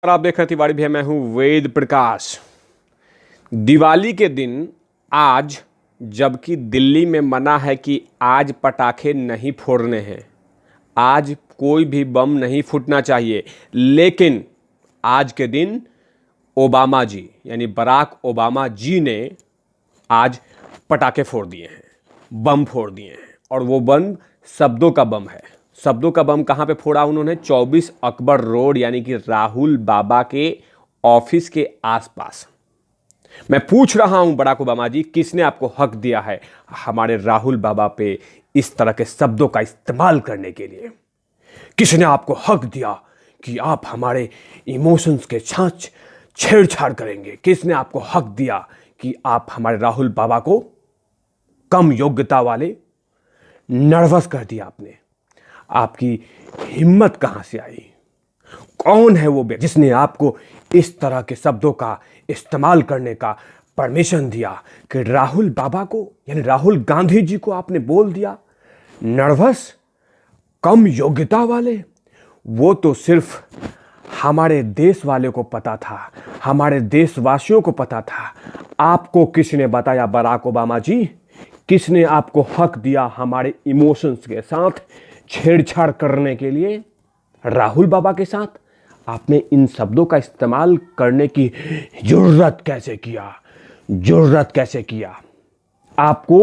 और आप देख रहे हैं तिवारी भैया, मैं हूं वेद प्रकाश। दिवाली के दिन आज, जबकि दिल्ली में मना है कि आज पटाखे नहीं फोड़ने हैं, आज कोई भी बम नहीं फूटना चाहिए, लेकिन आज के दिन ओबामा जी यानी बराक ओबामा जी ने आज पटाखे फोड़ दिए हैं, बम फोड़ दिए हैं। और वो बम शब्दों का बम है। शब्दों का बम कहाँ पे फोड़ा उन्होंने? 24 अकबर रोड यानी कि राहुल बाबा के ऑफिस के आसपास। मैं पूछ रहा हूं बराक ओबामा जी, किसने आपको हक दिया है हमारे राहुल बाबा पे इस तरह के शब्दों का इस्तेमाल करने के लिए? किसने आपको हक दिया कि आप हमारे इमोशंस के साथ छेड़छाड़ करेंगे? किसने आपको हक दिया कि आप हमारे राहुल बाबा को कम योग्यता वाले नर्वस कर दिया आपने? आपकी हिम्मत कहां से आई? कौन है वो व्यक्ति जिसने आपको इस तरह के शब्दों का इस्तेमाल करने का परमिशन दिया कि राहुल बाबा को यानी राहुल गांधी जी को आपने बोल दिया नर्वस, कम योग्यता वाले? वो तो सिर्फ हमारे देश वाले को पता था, हमारे देशवासियों को पता था। आपको किसने बताया बराक ओबामा जी? किसने आपको हक दिया हमारे इमोशंस के साथ छेड़छाड़ करने के लिए? राहुल बाबा के साथ आपने इन शब्दों का इस्तेमाल करने की जुर्रत कैसे किया? जुर्रत कैसे किया? आपको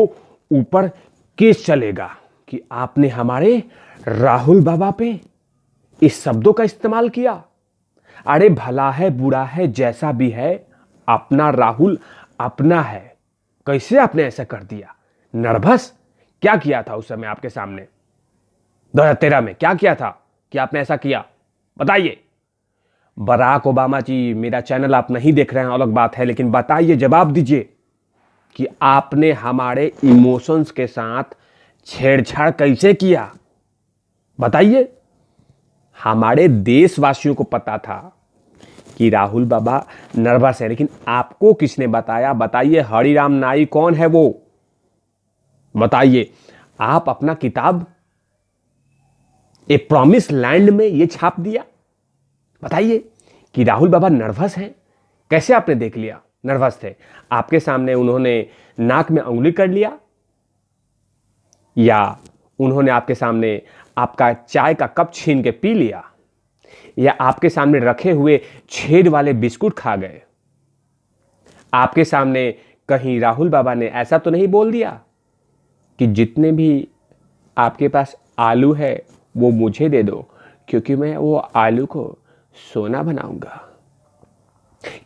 ऊपर केस चलेगा कि आपने हमारे राहुल बाबा पे इस शब्दों का इस्तेमाल किया। अरे भला है बुरा है जैसा भी है, अपना राहुल अपना है। कैसे आपने ऐसा कर दिया? नर्वस? क्या किया था उस समय आपके सामने 2013 में? क्या किया था कि आपने ऐसा किया? बताइए बराक ओबामा जी। मेरा चैनल आप नहीं देख रहे हैं अलग बात है, लेकिन बताइए, जवाब दीजिए कि आपने हमारे इमोशंस के साथ छेड़छाड़ कैसे किया? बताइए। हमारे देशवासियों को पता था कि राहुल बाबा नर्वस है, लेकिन आपको किसने बताया? बताइए। हरिराम नाई कौन है वो? बताइए। आप अपना किताब ए प्रॉमिस लैंड में ये छाप दिया। बताइए कि राहुल बाबा नर्वस हैं। कैसे आपने देख लिया नर्वस थे? आपके सामने उन्होंने नाक में उंगली कर लिया, या उन्होंने आपके सामने आपका चाय का कप छीन के पी लिया, या आपके सामने रखे हुए छेद वाले बिस्कुट खा गए? आपके सामने कहीं राहुल बाबा ने ऐसा तो नहीं बोल दिया कि जितने भी आपके पास आलू है वो मुझे दे दो, क्योंकि मैं वो आलू को सोना बनाऊंगा?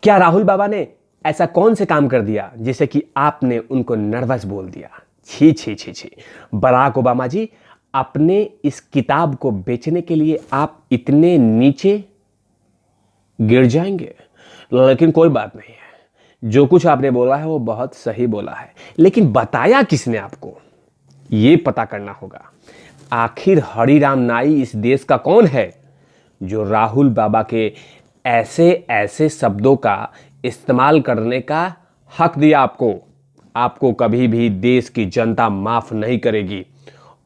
क्या राहुल बाबा ने ऐसा कौन से काम कर दिया जिसे कि आपने उनको नर्वस बोल दिया? छी छी छी छी। बराक ओबामा जी, अपने इस किताब को बेचने के लिए आप इतने नीचे गिर जाएंगे। लेकिन कोई बात नहीं है, जो कुछ आपने बोला है वो बहुत सही बोला है, लेकिन बताया किसने आपको? ये पता करना होगा। आखिर हरिराम नाई इस देश का कौन है जो राहुल बाबा के ऐसे ऐसे शब्दों का इस्तेमाल करने का हक दिया आपको? आपको कभी भी देश की जनता माफ नहीं करेगी।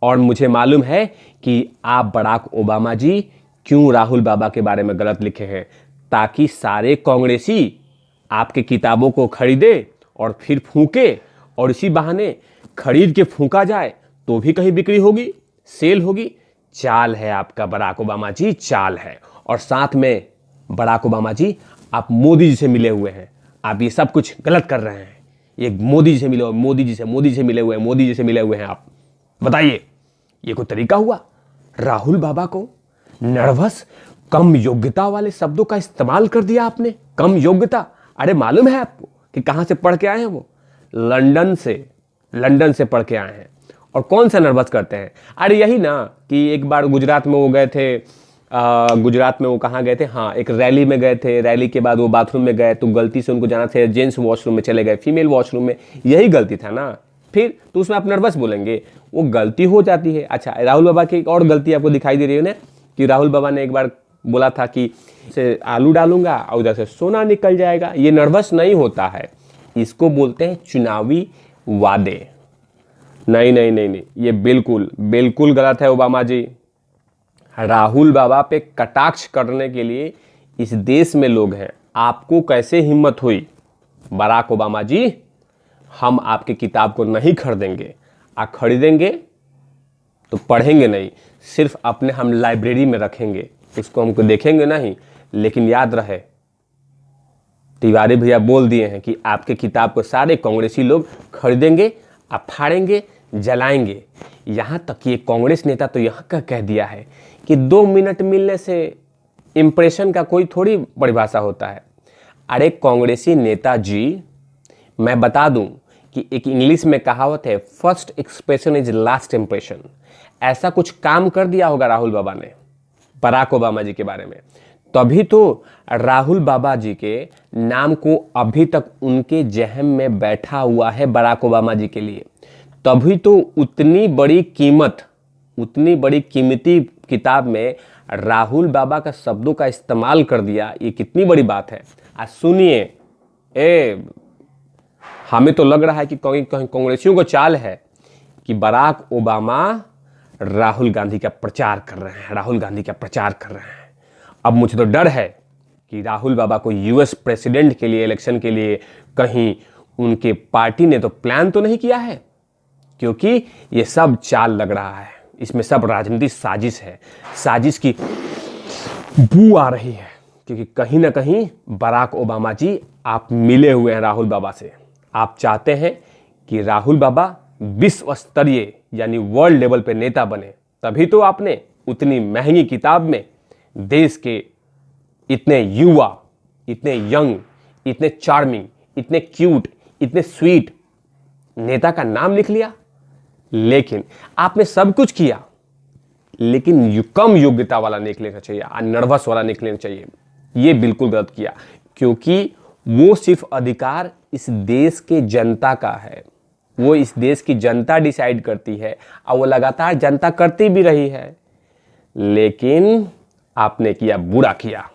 और मुझे मालूम है कि आप बराक ओबामा जी क्यों राहुल बाबा के बारे में गलत लिखे हैं, ताकि सारे कांग्रेसी आपके किताबों को खरीदे और फिर फूके, और इसी बहाने खरीद के फूका जाए तो भी कहीं बिक्री होगी, सेल होगी। चाल है आपका बराक ओबामा जी, चाल है। और साथ में बराक ओबामा जी, आप मोदी जी से मिले हुए हैं। आप ये सब कुछ गलत कर रहे हैं। ये मोदी जी से मिले हुए, मोदी जी से मिले हुए हैं, मोदी जी से मिले हुए हैं आप। बताइए, ये कोई तरीका हुआ? राहुल बाबा को नर्वस, कम योग्यता वाले शब्दों का इस्तेमाल कर दिया आपने। कम योग्यता? अरे मालूम है आपको कि कहां से पढ़ के आए हैं वो? लंदन से पढ़ के आए हैं। और कौन सा नर्वस करते हैं? अरे यही ना कि एक बार गुजरात में वो गए थे। गुजरात में वो कहाँ गए थे? हाँ, एक रैली में गए थे। रैली के बाद वो बाथरूम में गए तो गलती से उनको जाना था जेंट्स वॉशरूम में, चले गए फीमेल वॉशरूम में। यही गलती था ना? फिर तो उसमें आप नर्वस बोलेंगे? वो गलती हो जाती है। अच्छा, राहुल बाबा की एक और गलती आपको दिखाई दे रही है ना, कि राहुल बाबा ने एक बार बोला था कि से आलू डालूंगा और उधर से सोना निकल जाएगा। ये नर्वस नहीं होता है, इसको बोलते हैं चुनावी वादे। नहीं नहीं नहीं नहीं, ये बिल्कुल बिल्कुल गलत है ओबामा जी। राहुल बाबा पे कटाक्ष करने के लिए इस देश में लोग हैं, आपको कैसे हिम्मत हुई बराक ओबामा जी, हम आपकी किताब को नहीं खरीदेंगे। आप खरीदेंगे तो पढ़ेंगे नहीं, सिर्फ अपने हम लाइब्रेरी में रखेंगे, उसको हमको देखेंगे नहीं। लेकिन याद रहे, तिवारी भैया बोल दिए हैं कि आपके किताब को सारे कांग्रेसी लोग खरीदेंगे, आप फाड़ेंगे, जलाएंगे। यहाँ तक कि एक कांग्रेस नेता तो यहाँ का कह दिया है कि 2 मिनट मिलने से इम्प्रेशन का कोई थोड़ी परिभाषा होता है। अरे कांग्रेसी नेता जी, मैं बता दूं कि एक इंग्लिश में कहावत है, first expression is last impression. ऐसा कुछ काम कर दिया होगा राहुल बाबा ने बराक ओबामा जी के बारे में, तभी तो राहुल बाबा जी के नाम को अभी तक उनके जहन में बैठा हुआ है बराक ओबामा जी के लिए। तभी तो उतनी बड़ी कीमत, उतनी बड़ी कीमती किताब में राहुल बाबा का शब्दों का इस्तेमाल कर दिया। ये कितनी बड़ी बात है। आज सुनिए, हमें तो लग रहा है कि कहीं कांग्रेसियों को चाल है कि बराक ओबामा राहुल गांधी का प्रचार कर रहे हैं, राहुल गांधी का प्रचार कर रहे हैं। अब मुझे तो डर है कि राहुल बाबा को यूएस प्रेसिडेंट के लिए, इलेक्शन के लिए कहीं उनके पार्टी ने तो प्लान तो नहीं किया है, क्योंकि ये सब चाल लग रहा है, इसमें सब राजनीतिक साजिश है, साजिश की बू आ रही है। क्योंकि कहीं ना कहीं बराक ओबामा जी आप मिले हुए हैं राहुल बाबा से। आप चाहते हैं कि राहुल बाबा विश्व स्तरीय यानी वर्ल्ड लेवल पे नेता बने, तभी तो आपने उतनी महंगी किताब में देश के इतने युवा, इतने यंग, इतने चार्मिंग, इतने क्यूट, इतने स्वीट नेता का नाम लिख लिया। लेकिन आपने सब कुछ किया, लेकिन कम योग्यता वाला निकल लेना चाहिए, नर्वस वाला निकल लेना चाहिए। ये बिल्कुल गलत किया, क्योंकि वो सिर्फ अधिकार इस देश के जनता का है, वो इस देश की जनता डिसाइड करती है और वो लगातार जनता करती भी रही है। लेकिन आपने किया, बुरा किया।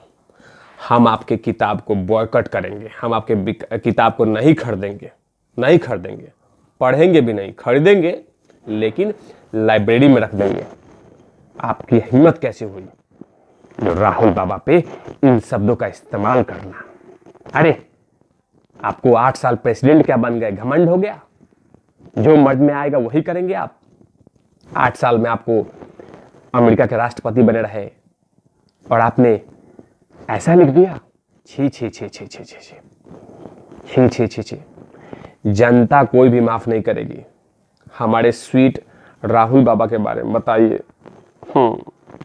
हम आपके किताब को बॉयकॉट करेंगे, हम आपके किताब को नहीं खरीदेंगे, नहीं खरीदेंगे, पढ़ेंगे भी नहीं, खरीदेंगे लेकिन लाइब्रेरी में रख देंगे। आपकी हिम्मत कैसे हुई जो राहुल बाबा पे इन शब्दों का इस्तेमाल करना। अरे आपको 8 साल प्रेसिडेंट क्या बन गए, घमंड हो गया? जो मर्द में आएगा वही करेंगे आप। 8 साल में आपको अमेरिका के राष्ट्रपति बने रहे और आपने ऐसा लिख दिया। छी छी छी छी छी छी छी छी छी छी छी। जनता कोई भी माफ नहीं करेगी। हमारे स्वीट राहुल बाबा के बारे में बताइए,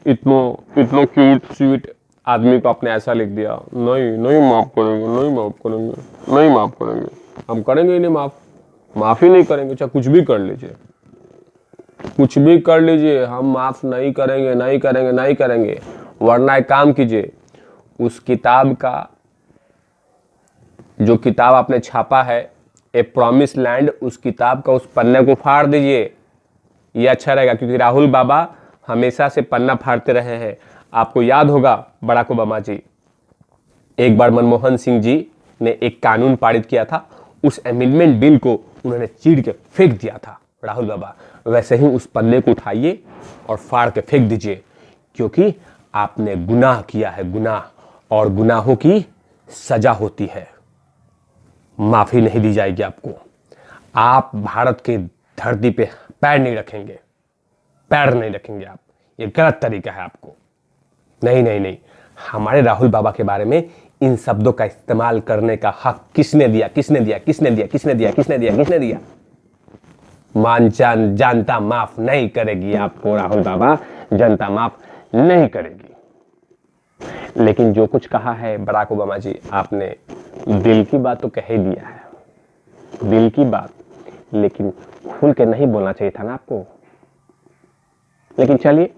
इतना क्यूट स्वीट आदमी को आपने ऐसा लिख दिया। नहीं नहीं माफ करेंगे, नहीं माफ करेंगे, नहीं माफ करेंगे, हम करेंगे ही नहीं माफ, माफी नहीं करेंगे, चाहे कुछ भी कर लीजिए, कुछ भी कर लीजिए, हम माफ नहीं करेंगे, नहीं करेंगे, नहीं करेंगे। वरना एक काम कीजिए, उस किताब का, जो किताब आपने छापा है ए प्रॉमिस लैंड, उस किताब का उस पन्ने को फाड़ दीजिए। ये अच्छा रहेगा, क्योंकि राहुल बाबा हमेशा से पन्ना फाड़ते रहे हैं। आपको याद होगा बराक ओबामा जी, एक बार मनमोहन सिंह जी ने एक कानून पारित किया था, उस अमेंडमेंट बिल को उन्होंने चीर के फेंक दिया था राहुल बाबा। वैसे ही उस पन्ने को उठाइए और फाड़ के फेंक दीजिए, क्योंकि आपने गुनाह किया है, गुनाह, और गुनाहों की सजा होती है, माफी नहीं दी जाएगी आपको। आप भारत के धरती पे पैर नहीं रखेंगे, पैर नहीं रखेंगे आप। ये गलत तरीका है आपको। नहीं नहीं नहीं, हमारे राहुल बाबा के बारे में इन शब्दों का इस्तेमाल करने का हक किसने दिया, किसने दिया, किसने दिया, किसने दिया, किसने दिया, किसने दिया? जनता माफ नहीं करेगी आपको राहुल बाबा, जनता माफ नहीं करेगी। लेकिन जो कुछ कहा है बराक ओबामा जी, आपने दिल की बात तो कह ही दिया है, दिल की बात, लेकिन खुल के नहीं बोलना चाहिए था ना आपको। लेकिन चलिए,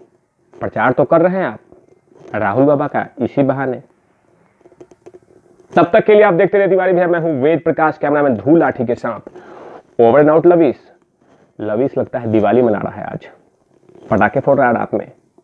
प्रचार तो कर रहे हैं आप राहुल बाबा का इसी बहाने। तब तक के लिए आप देखते रहे तिवारी भैया, मैं हूं वेद प्रकाश, कैमरामैन धूल लाठी के साथ। ओवर एंड आउट लवीस। लवीस लगता है दिवाली मना रहा है आज, पटाखे फोड़ रहा है रात में।